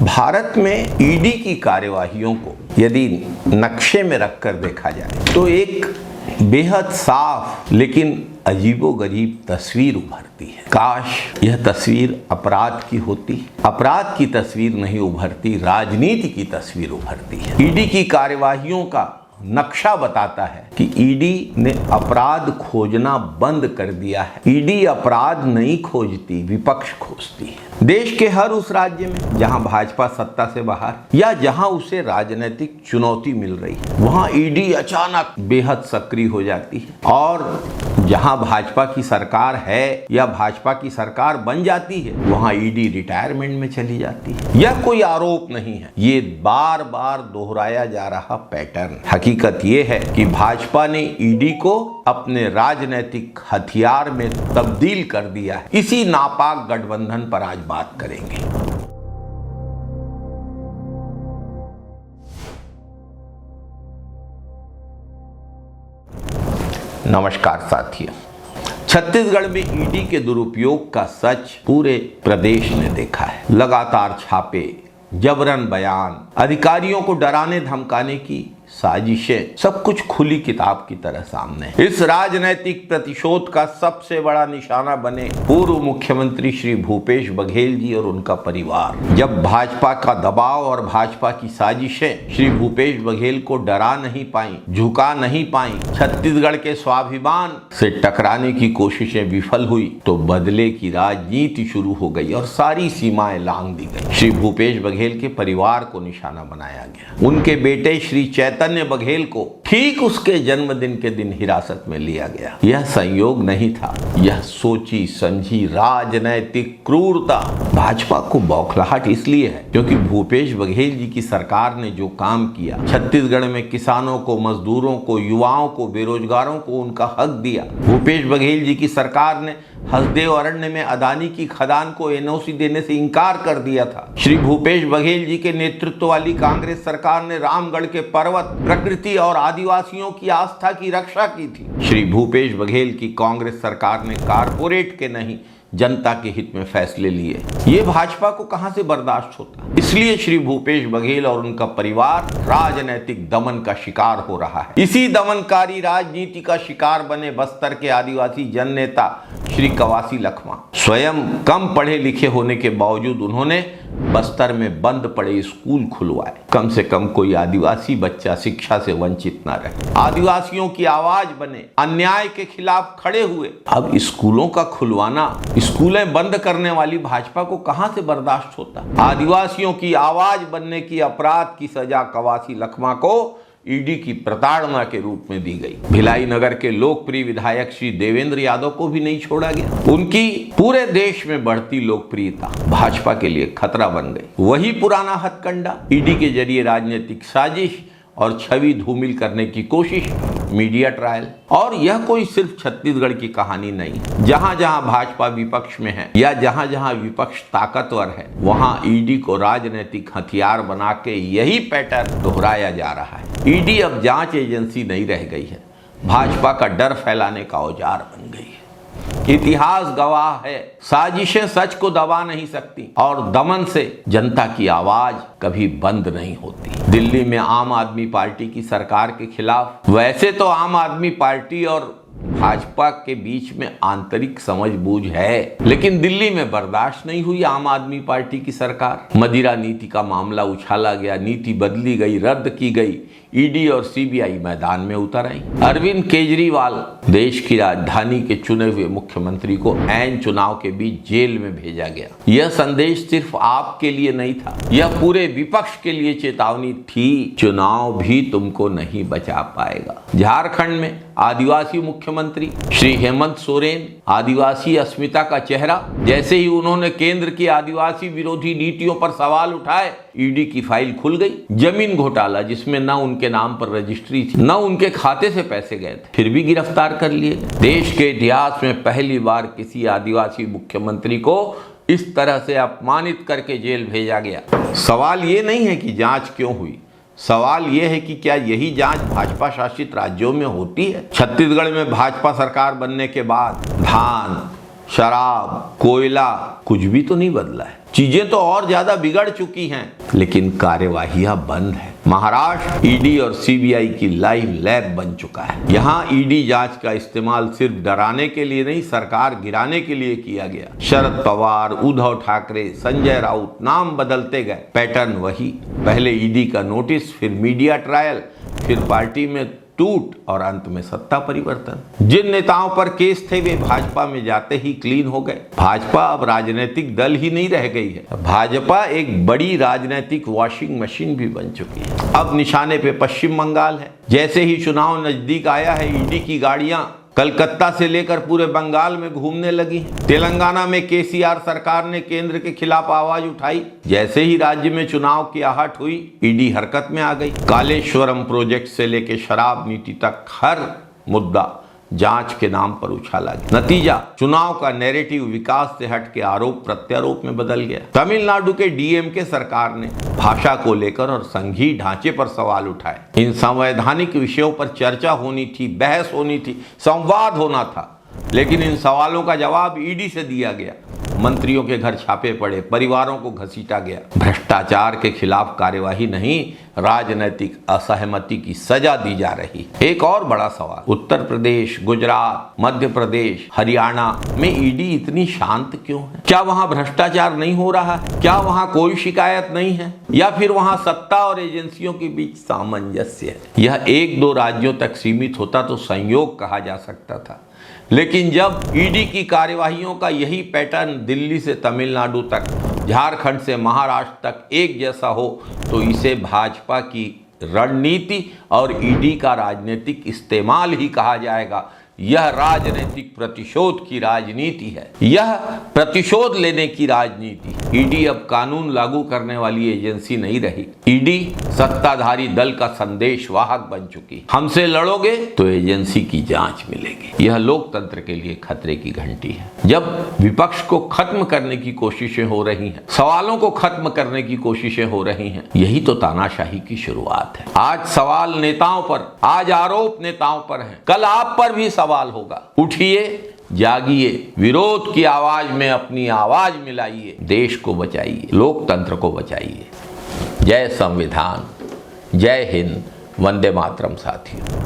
भारत में ईडी की कार्यवाहियों को यदि नक्शे में रखकर देखा जाए तो एक बेहद साफ लेकिन अजीबोगरीब तस्वीर उभरती है। काश यह तस्वीर अपराध की होती। अपराध की तस्वीर नहीं उभरती, राजनीति की तस्वीर उभरती है। ईडी की कार्यवाहियों का नक्शा बताता है कि ईडी ने अपराध खोजना बंद कर दिया है। ईडी अपराध नहीं खोजती, विपक्ष खोजती है। देश के हर उस राज्य में जहां भाजपा सत्ता से बाहर या जहां उसे राजनीतिक चुनौती मिल रही है, वहां ईडी अचानक बेहद सक्रिय हो जाती है और जहां भाजपा की सरकार है या भाजपा की सरकार बन जाती है, वहां ईडी रिटायरमेंट में चली जाती है। यह कोई आरोप नहीं है, ये बार बार दोहराया जा रहा पैटर्न। हकीकत ये है कि भाजपा ने ईडी को अपने राजनीतिक हथियार में तब्दील कर दिया है। इसी नापाक गठबंधन पर आज बात करेंगे। नमस्कार साथियों, छत्तीसगढ़ में ईडी के दुरुपयोग का सच पूरे प्रदेश ने देखा है। लगातार छापे, जबरन बयान, अधिकारियों को डराने धमकाने की साजिशें, सब कुछ खुली किताब की तरह सामने है। इस राजनैतिक प्रतिशोध का सबसे बड़ा निशाना बने पूर्व मुख्यमंत्री श्री भूपेश बघेल जी और उनका परिवार। जब भाजपा का दबाव और भाजपा की साजिशें श्री भूपेश बघेल को डरा नहीं पाई, झुका नहीं पाई, छत्तीसगढ़ के स्वाभिमान से टकराने की कोशिशें विफल हुई, तो बदले की राजनीति शुरू हो गई और सारी सीमाएं लांघ दी गई। श्री भूपेश बघेल के परिवार को निशाना बनाया गया। उनके बेटे श्री चैतन्य बघेल को ठीक उसके जन्मदिन के दिन हिरासत में लिया गया। यह संयोग नहीं था, यह सोची समझी राजनैतिक क्रूरता। भाजपा को बौखलाहट इसलिए है क्योंकि भूपेश बघेल जी की सरकार ने जो काम किया, छत्तीसगढ़ में किसानों को, मजदूरों को, युवाओं को, बेरोजगारों को उनका हक दिया। भूपेश बघेल जी की सरकार ने हसदेव अरण्य में अदानी की खदान को एनओसी देने से इनकार कर दिया था। श्री भूपेश बघेल जी के नेतृत्व वाली कांग्रेस सरकार ने रामगढ़ के पर्वत, प्रकृति और आदिवासियों की आस्था की रक्षा की थी। श्री भूपेश बघेल की कांग्रेस सरकार ने कारपोरेट के नहीं, जनता के हित में फैसले लिए। ये भाजपा को कहां से बर्दाश्त होता। इसलिए श्री भूपेश बघेल और उनका परिवार राजनैतिक दमन का शिकार हो रहा है। इसी दमनकारी राजनीति का शिकार बने बस्तर के आदिवासी जननेता श्री कवासी लखमा। स्वयं कम पढ़े लिखे होने के बावजूद उन्होंने बस्तर में बंद पड़े स्कूल खुलवाए। कम से कम कोई आदिवासी बच्चा शिक्षा से वंचित न रहे। आदिवासियों की आवाज बने, अन्याय के खिलाफ खड़े हुए। अब स्कूलों का खुलवाना, स्कूलें बंद करने वाली भाजपा को कहां से बर्दाश्त होता। आदिवासियों की आवाज बनने की अपराध की सजा कवासी लखमा को ईडी की प्रताड़ना के रूप में दी गई। भिलाई नगर के लोकप्रिय विधायक श्री देवेंद्र यादव को भी नहीं छोड़ा गया। उनकी पूरे देश में बढ़ती लोकप्रियता भाजपा के लिए खतरा बन गई। वही पुराना हथकंडा, ईडी के जरिए राजनीतिक साजिश और छवि धूमिल करने की कोशिश, मीडिया ट्रायल। और यह कोई सिर्फ छत्तीसगढ़ की कहानी नहीं। जहां जहां भाजपा विपक्ष में है या जहां जहां विपक्ष ताकतवर है, वहां ईडी को राजनीतिक हथियार बना के यही पैटर्न दोहराया जा रहा है। ईडी अब जांच एजेंसी नहीं रह गई है, भाजपा का डर फैलाने का औजार बन गई है। इतिहास गवाह है, साजिशें सच को दबा नहीं सकती और दमन से जनता की आवाज कभी बंद नहीं होती। दिल्ली में आम आदमी पार्टी की सरकार के खिलाफ, वैसे तो आम आदमी पार्टी और भाजपा के बीच में आंतरिक समझबूझ है, लेकिन दिल्ली में बर्दाश्त नहीं हुई आम आदमी पार्टी की सरकार। मदिरा नीति का मामला उछाला गया, नीति बदली गई, रद्द की गई। ईडी और सीबीआई मैदान में उतर आई। अरविंद केजरीवाल देश की राजधानी के चुने हुए मुख्यमंत्री को ऐन चुनाव के बीच जेल में भेजा गया। यह संदेश सिर्फ आपके लिए नहीं था, यह पूरे विपक्ष के लिए चेतावनी थी। चुनाव भी तुमको नहीं बचा पाएगा। झारखंड में आदिवासी मुख्यमंत्री श्री हेमंत सोरेन, आदिवासी अस्मिता का चेहरा। जैसे ही उन्होंने केंद्र की आदिवासी विरोधी नीतियों पर सवाल उठाए, ईडी की फाइल खुल गई। जमीन घोटाला जिसमें न उनके नाम पर रजिस्ट्री थी, न उनके खाते से पैसे गए थे, फिर भी गिरफ्तार कर लिए गए। देश के इतिहास में पहली बार किसी आदिवासी मुख्यमंत्री को इस तरह से अपमानित करके जेल भेजा गया। सवाल ये नहीं है कि जांच क्यों हुई, सवाल यह है कि क्या यही जांच भाजपा शासित राज्यों में होती है। छत्तीसगढ़ में भाजपा सरकार बनने के बाद धान, शराब, कोयला, कुछ भी तो नहीं बदला है। चीजें तो और ज्यादा बिगड़ चुकी हैं, लेकिन कार्यवाहियां बंद है। महाराष्ट्र ईडी और सीबीआई की लाइव लैब बन चुका है। यहाँ ईडी जांच का इस्तेमाल सिर्फ डराने के लिए नहीं, सरकार गिराने के लिए किया गया। शरद पवार, उद्धव ठाकरे, संजय राउत, नाम बदलते गए, पैटर्न वही। पहले ईडी का नोटिस, फिर मीडिया ट्रायल, फिर पार्टी में टूट और अंत में सत्ता परिवर्तन। जिन नेताओं पर केस थे वे भाजपा में जाते ही क्लीन हो गए। भाजपा अब राजनीतिक दल ही नहीं रह गई है, भाजपा एक बड़ी राजनीतिक वॉशिंग मशीन भी बन चुकी है। अब निशाने पे पश्चिम बंगाल है। जैसे ही चुनाव नजदीक आया है, ईडी की गाड़ियां कलकत्ता से लेकर पूरे बंगाल में घूमने लगी। तेलंगाना में केसीआर सरकार ने केंद्र के खिलाफ आवाज उठाई। जैसे ही राज्य में चुनाव की आहट हुई, ईडी हरकत में आ गई। कालेश्वरम प्रोजेक्ट से लेकर शराब नीति तक हर मुद्दा जांच के नाम पर उछाला गया। नतीजा, चुनाव का नैरेटिव विकास से हट के आरोप प्रत्यारोप में बदल गया। तमिलनाडु के डीएमके सरकार ने भाषा को लेकर और संघीय ढांचे पर सवाल उठाए। इन संवैधानिक विषयों पर चर्चा होनी थी, बहस होनी थी, संवाद होना था, लेकिन इन सवालों का जवाब ईडी से दिया गया। मंत्रियों के घर छापे पड़े, परिवारों को घसीटा गया। भ्रष्टाचार के खिलाफ कार्यवाही नहीं, राजनैतिक असहमति की सजा दी जा रही। एक और बड़ा सवाल, उत्तर प्रदेश, गुजरात, मध्य प्रदेश, हरियाणा में ईडी इतनी शांत क्यों है? क्या वहां भ्रष्टाचार नहीं हो रहा है? क्या वहां कोई शिकायत नहीं है? या फिर वहां सत्ता और एजेंसियों के बीच सामंजस्य है? यह एक दो राज्यों तक सीमित होता तो संयोग कहा जा सकता था, लेकिन जब ईडी की कार्यवाहियों का यही पैटर्न दिल्ली से तमिलनाडु तक, झारखंड से महाराष्ट्र तक एक जैसा हो, तो इसे भाजपा की रणनीति और ईडी का राजनीतिक इस्तेमाल ही कहा जाएगा। यह राजनीतिक प्रतिशोध की राजनीति है, यह प्रतिशोध लेने की राजनीति। ईडी अब कानून लागू करने वाली एजेंसी नहीं रही, ईडी सत्ताधारी दल का संदेश वाहक बन चुकी। हमसे लड़ोगे तो एजेंसी की जांच मिलेगी। यह लोकतंत्र के लिए खतरे की घंटी है। जब विपक्ष को खत्म करने की कोशिशें हो रही हैं, सवालों को खत्म करने की कोशिशें हो रही हैं, यही तो तानाशाही की शुरुआत है। आज सवाल नेताओं पर, आज आरोप नेताओं पर है, कल आप पर भी सवाल होगा। उठिए, जागिए, विरोध की आवाज में अपनी आवाज मिलाइए, देश को बचाइए, लोकतंत्र को बचाइए। जय संविधान, जय हिंद, वंदे मातरम साथियों।